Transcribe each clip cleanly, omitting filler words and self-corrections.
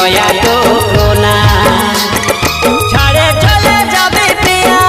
দয়া টুকু না ছাড়ে চলে যাবে পিয়া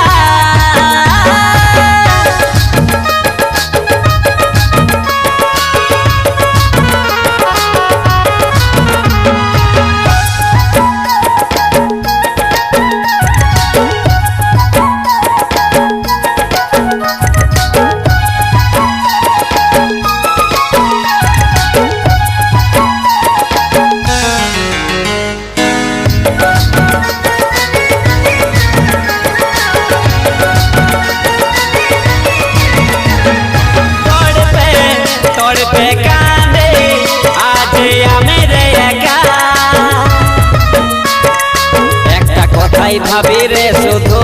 ভাবি রে শুধু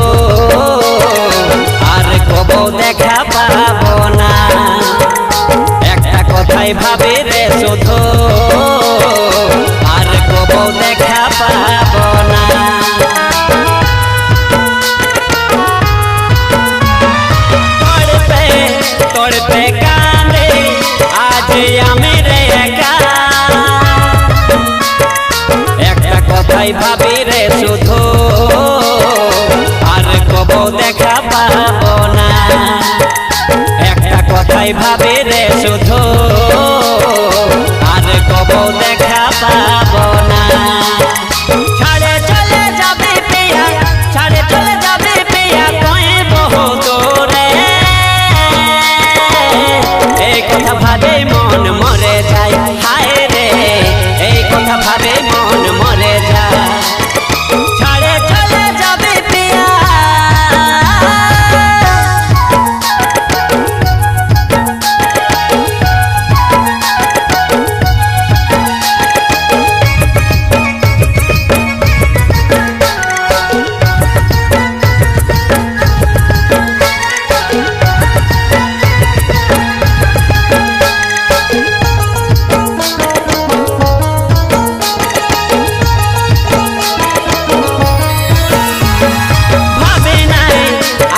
আর কবো দেখা পাবো না একটা কথাই ভাবি রে শুধু আর কবো দেখা পাবো না তড়পে কাঁদে আজ আমি রে একা একটা কথাই ভাবি রে শুধু দেখা পাবো না একটা কথাই ভাবে রে শুধু আর কবো দেখা পাবো না ছাড়ে চলে যাবে পিয়া ছাড়ে চলে যাবে পিয়া কয়ে বহু দূরে এই কথা ভাবে মন মরে যায় হায় রে এই কথা ভাবে মন মরে যায় ছাড়ে চলে যাবে পিয়া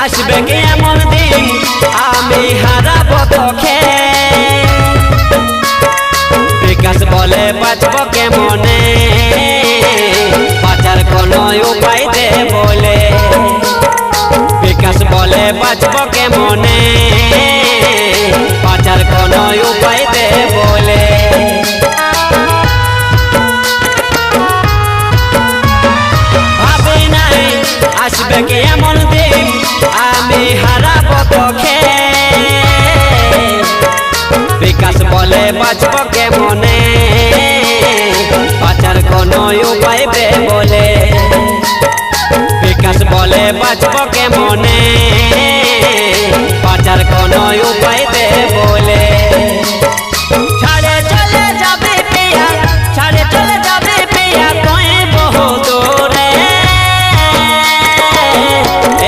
আসবে কি এমন দিন আমি হারাবো তোকে বিকাশ বলে বাঁচব কেমনে বাঁচার কোনো উপায় দে বলে বিকাশ বলে বাঁচব কেমনে বাঁচার কোনো উপায় দে বলে ভাবি নাই আসবে কি এমন দিন আমি হারাবো তোকে বিকাশ বলে বাঁচব কেমনে বাঁচার কোনো উপায় দে বলে বিকাশ বলে বাঁচব কেমনে বাঁচার কোনো উপায় দে বলে ছাড়ে চলে যাবে পিয়া ছাড়ে চলে যাবে পিয়া কয়ে বহু দূরে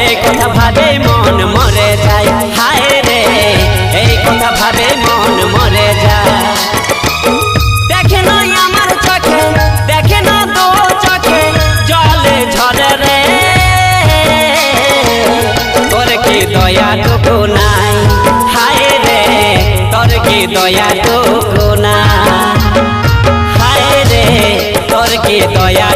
এই কথা ভাবে মন মরে যায় হায় রে এই কথা ভাবে মন মরে যায় দেখে নয় আমার চোখে দেখে না দু চোখে জলে ঝরে রে তোর কি দয়া টুকু নাই হায় রে তোর কি দয়া টুকু না হায় রে তোর কি দয়া